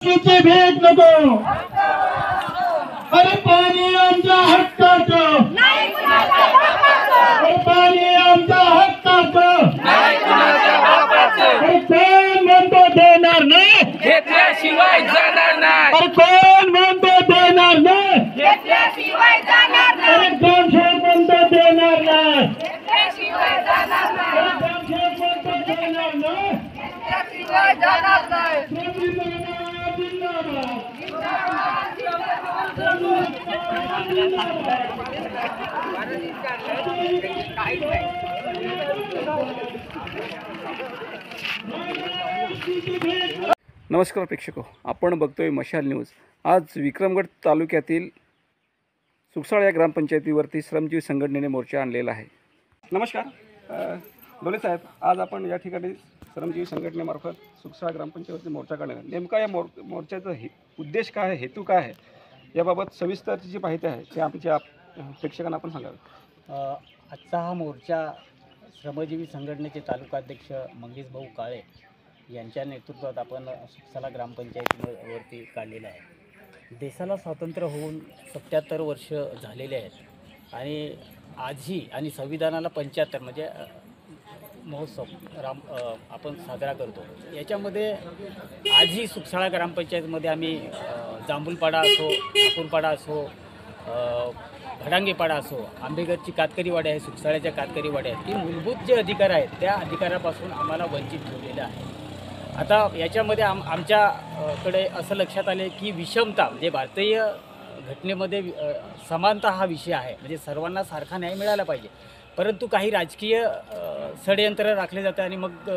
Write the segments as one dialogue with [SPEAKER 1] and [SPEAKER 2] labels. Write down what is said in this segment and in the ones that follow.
[SPEAKER 1] किती भेट नको. अरे पाणी आमच्या हक्काचं, अरे पाणी आमच्या हक्काचं. अरे कोण म्हणतो देणार नाही,
[SPEAKER 2] घेतल्याशिवाय जाणार नाही.
[SPEAKER 1] अरे कोण म्हणतो देणार नाही,
[SPEAKER 2] घेतल्याशिवाय जाणार नाही.
[SPEAKER 1] अरे ग्रामसेवक म्हणतो देणार नाही,
[SPEAKER 2] घेतल्याशिवाय जाणार नाही.
[SPEAKER 1] अरे ग्रामसेवक म्हणतो देणार नाही.
[SPEAKER 2] घेतल्याशिवाय जाणार नाही.
[SPEAKER 1] जिंदाबाद, जिंदाबाद.
[SPEAKER 3] नमस्कार प्रेक्षको, आपण बघतोय मशाल न्यूज. आज विक्रमगड तालुक्यातील सुकसाळ या ग्रामपंचायतीवरती श्रमजीवी संघटनेने मोर्चा आणलेला आहे. नमस्कार डोले साहेब, आज आपण या ठिकाणी श्रमजीवी संघटनेमार्फत सुकसाळ ग्रामपंचायतीवरती मोर्चा काढला. नेमका या मोर्चाचा उद्देश काय आहे, हेतू काय आहे, याबाबत सविस्तर जी माहिती आहे ते आमच्या प्रेक्षकांना आपण सांगावे.
[SPEAKER 4] आजचा हा मोर्चा श्रमजीवी संघटनेचे तालुकाध्यक्ष मंगेश भाऊ काळे यांच्या नेतृत्वात आपण सुकसाळा ग्रामपंचायतीवरती काढलेला आहे. देशाला स्वातंत्र्य होऊन 77 वर्ष झालेले आहेत आणि आजही आणि संविधानाला 75 म्हणजे महोत्सव आपण साजरा करतो. याच्यामध्ये आजही सुकसाळा ग्रामपंचायतीमध्ये आम्ही जांभूलपाडा असो, ठाकूरपाडा असो, भडांगेपाडा असो, आंबेगरची कातकरी वाडी आहे, सुकसाळ्याच्या कातकरी वाडी आहेत, की मूलभूत जे अधिकार आहेत त्या अधिकारापासून आम्हाला वंचित ठेवलेलं आहे. आता याच्यामध्ये आमच्याकडे असं लक्षात आले की विषमता म्हणजे भारतीय घटनेमध्ये समानता हा विषय आहे, म्हणजे सर्वांना सारखा न्याय मिळाला पाहिजे. परंतु काही राजकीय षडयंत्र राखले जाते आणि मग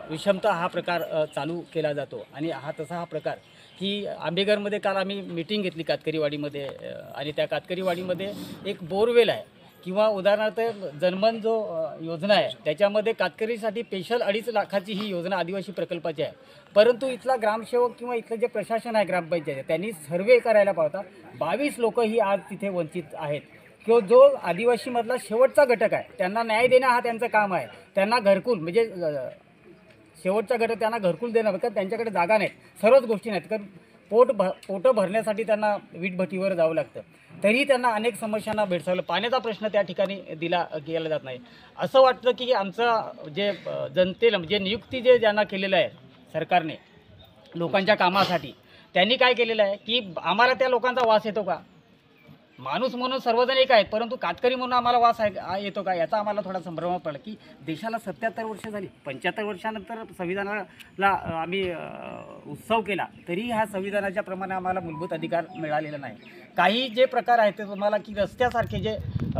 [SPEAKER 4] विषमता हा प्रकार चालू केला जातो. आणि तसा हा प्रकार की आंबेगरमध्ये काल आम्ही मीटिंग घेतली कातकरीवाडीमध्ये आणि त्या कातकरीवाडीमध्ये एक बोरवेल आहे किंवा उदाहरणार्थ जनमन जो योजना आहे त्याच्यामध्ये कातकरीसाठी स्पेशल 2.5 लाखाची ही योजना आदिवासी प्रकल्पाची आहे. परंतु इथला ग्रामसेवक किंवा इथलं जे प्रशासन आहे ग्रामपंचायत त्यांनी सर्वे करायला पाहता 22 लोक ही आज तिथे वंचित आहेत. किंवा जो आदिवासीमधला शेवटचा घटक आहे त्यांना न्याय देणं हा त्यांचं काम आहे. त्यांना घरकुल म्हणजे शेवटचा घटक त्यांना घरकुल देणं, कारण त्यांच्याकडे जागा नाहीत, सर्वच गोष्टी नाहीत, कारण पोटं भरण्यासाठी त्यांना वीटभट्टीवर जावं लागतं. तरीही त्यांना अनेक समस्यांना भेडसावलं. पाण्याचा प्रश्न त्या ठिकाणी केला जात नाही. असं वाटतं की आमचं जे जनतेला म्हणजे नियुक्ती ज्यांना केलेलं आहे सरकारने लोकांच्या कामासाठी, त्यांनी काय केलेलं आहे की आम्हाला त्या लोकांचा वास येतो का? माणूस म्हणून सर्वजण एक आहेत, परंतु कातकरी म्हणून आम्हाला वास येतो का? याचा आम्हाला थोडा संभ्रम पडला की देशाला 77 वर्ष झाली, 75 वर्षानंतर संविधानाला आम्ही उत्सव केला, तरी ह्या संविधानाच्या प्रमाणे आम्हाला मूलभूत अधिकार मिळालेला नाही. काही जे प्रकार आहेत ते तुम्हाला की रस्त्यासारखे जे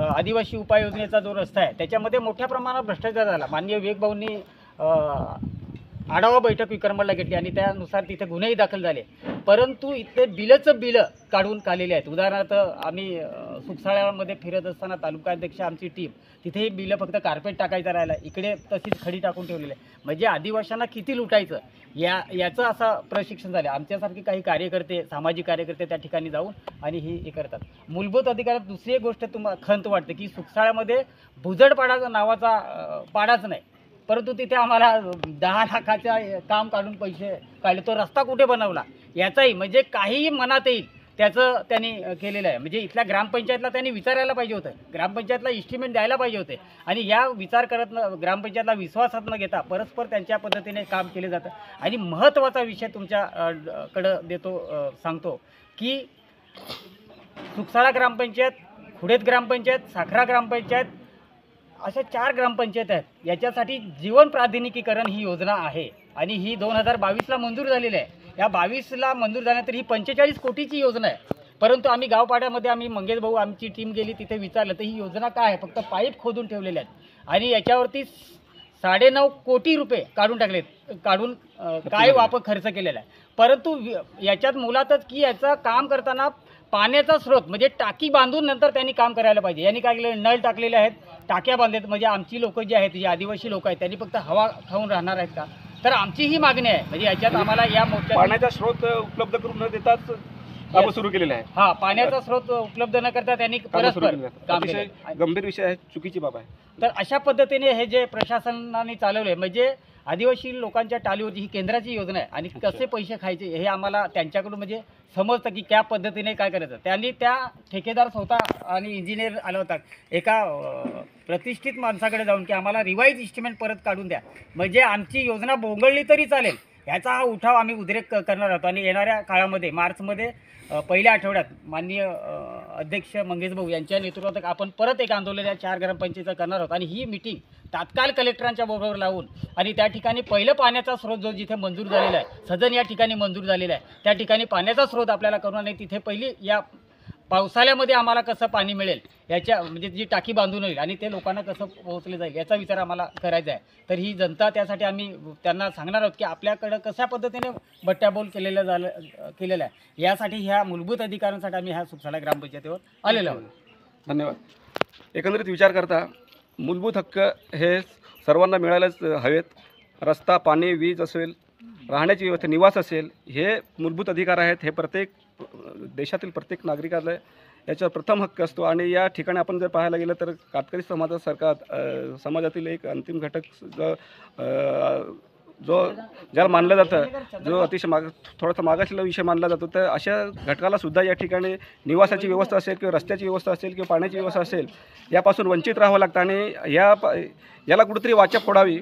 [SPEAKER 4] आदिवासी उपाययोजनेचा जो रस्ता आहे त्याच्यामध्ये मोठ्या प्रमाणात भ्रष्टाचार झाला. माननीय विवेक भाऊंनी आढावा बैठक विक्रमगडला घेतली आणि त्यानुसार तिथे गुन्हेही दाखल झाले. परंतु इथे बिलं काढून काढलेले आहेत. उदाहरणार्थ आम्ही सुकसाळ्यामध्ये फिरत असताना तालुकाध्यक्ष आमची टीम तिथे बिलं फक्त कार्पेट टाकायचं राहिलं, इकडे तशीच खडी टाकून ठेवलेली आहे. म्हणजे आदिवासींना किती लुटायचं याचं असं प्रशिक्षण झालं. आमच्यासारखे काही कार्यकर्ते, सामाजिक कार्यकर्ते त्या ठिकाणी जाऊन आणि हे करतात. मूलभूत अधिकारात दुसरी एक गोष्ट तुम्हाला खंत वाटते की सुकसाळ्यामध्ये भुजडपाडा नावाचा पाडाच नाही, परंतु तिथे आम्हाला 10 लाखाच्या काम काढून पैसे काढले. तो रस्ता कुठे बनवला याचाही म्हणजे काहीही मनात येईल त्याचं त्यांनी केलेलं आहे. म्हणजे इथल्या ग्रामपंचायतला त्यांनी विचारायला पाहिजे होतं, ग्रामपंचायतला इस्टिमेट द्यायला पाहिजे होते. आणि या विचार करत ग्रामपंचायतला विश्वासात न घेता परस्पर त्यांच्या पद्धतीने काम केले जातं. आणि महत्त्वाचा विषय तुमच्याकडं सांगतो की सुकसाळा ग्रामपंचायत, खुडेत ग्रामपंचायत, साखरा ग्रामपंचायत अशा 4 ग्रामपंचायत आहेत. याच्यासाठी जीवन प्राधिनिकीकरण ही योजना आहे आणि ही 2022ला मंजूर झालेली आहे. या 22ला मंजूर झाल्यानंतर ही 45 कोटीची योजना आहे. परंतु आम्ही गावपाड्यामध्ये आम्ही मंगेश भाऊ आमची टीम गेली, तिथे विचारलं तर ही योजना काय आहे, फक्त पाईप खोदून ठेवलेले आहेत आणि याच्यावरती 9.5 कोटी रुपये काढून काय वापर खर्च केलेला आहे. परंतु याच्यात मुलातच की याचं काम करताना पाण्याचा स्रोत म्हणजे टाकी बांधून नंतर त्यांनी काम करायला पाहिजे. यांनी काय केलं, नळ टाकलेले आहेत, टाक्या बांधलेत. म्हणजे आमची लोक जी आहेत, जी आदिवासी लोक आहेत, त्यांनी फक्त हवा खाऊन राहणार आहेत का? तर आमची ही मागणी आहे. म्हणजे याच्यात आम्हाला या मोर्चात
[SPEAKER 3] पाण्याचा स्रोत उपलब्ध करून न देताच काम सुरू केलेलं आहे.
[SPEAKER 4] हा, पाण्याचा स्रोत उपलब्ध न करता त्यांनी परस्पर काम केलं.
[SPEAKER 3] गंभीर विषय आहे, चुकीची बाब आहे.
[SPEAKER 4] तर अशा पद्धतीने हे जे प्रशासनाने चालवले म्हणजे आदिवासी लोकांच्या टालीवरची ही केंद्राची योजना आहे आणि कसे पैसे खायचे हे आम्हाला त्यांच्याकडून म्हणजे समजतं की त्या पद्धतीने काय करायचं. त्यांनी त्या ठेकेदार स्वतः आणि इंजिनियर आला होता एका प्रतिष्ठित माणसाकडे जाऊन की आम्हाला रिवाईज इस्टिमेट परत काढून द्या, म्हणजे आमची योजना बोंगळली तरी चालेल. ह्याचा हा उठाव आम्ही उद्रेक करणार आहोत आणि येणाऱ्या काळामध्ये मार्चमध्ये पहिल्या आठवड्यात माननीय अध्यक्ष मंगेश भाऊ यांच्या नेतृत्वात आपण परत एक आंदोलन या 4 ग्रामपंचायतीचं करणार आहोत आणि ही मिटिंग तात्काळ कलेक्टरांच्या बरोबर लावून आणि त्या ठिकाणी पहिलं पाण्याचा स्रोत जो जिथे मंजूर झालेला आहे, सदन या ठिकाणी मंजूर झालेला आहे, त्या ठिकाणी पाण्याचा स्रोत आपल्याला करून आणि तिथे पहिली या पावसाळ्यामध्ये आम्हाला कसं पाणी मिळेल याच्या म्हणजे जी टाकी बांधून होईल आणि ते लोकांना कसं पोहोचले जाईल याचा विचार आम्हाला करायचा आहे. तर ही जनता त्यासाठी आम्ही त्यांना सांगणार आहोत की आपल्याकडं कशा पद्धतीने बट्ट्याबोल केलेलं आहे यासाठी ह्या मूलभूत अधिकारांसाठी आम्ही ह्या सुखसाळा ग्रामपंचायतीवर आलेलो आहोत.
[SPEAKER 3] धन्यवाद. एकंदरीत विचार करता मूलभूत हक्क हे सर्वांना मिळायलाच हवेत. रस्ता, पाणी, वीज असेल, राहण्याची व्यवस्था, निवास असेल, हे मूलभूत अधिकार आहेत. हे प्रत्येक देशातील प्रत्येक नागरिकाला याच्यावर प्रथम हक्क असतो आणि या ठिकाणी आपण जर पाहायला गेलं तर कातकरी समाजातील एक अंतिम घटक जो ज्याला मानलं जातं, जो अतिशय थोडासा मागासलेला विषय मानला जातो, तर अशा घटकाला सुद्धा या ठिकाणी निवासाची व्यवस्था असेल किंवा रस्त्याची व्यवस्था असेल किंवा पाण्याची व्यवस्था असेल यापासून वंचित राहावं लागतं आणि याला कुठेतरी वाचा फोडावी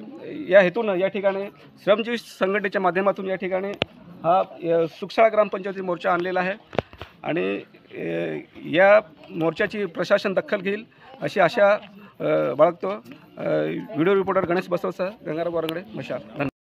[SPEAKER 3] या हेतून या ठिकाणी श्रमजीवी संघटनेच्या माध्यमातून या ठिकाणी हा सुखसाळा ग्रामपंचायती मोर्चा आणलेला आहे आणि या मोर्चाची प्रशासन दखल घेईल अशी आशा बाळगतो. व्हिडिओ रिपोर्टर गणेश बसवसह गंगाराम वारंगडे, मशाल. धन्यवाद.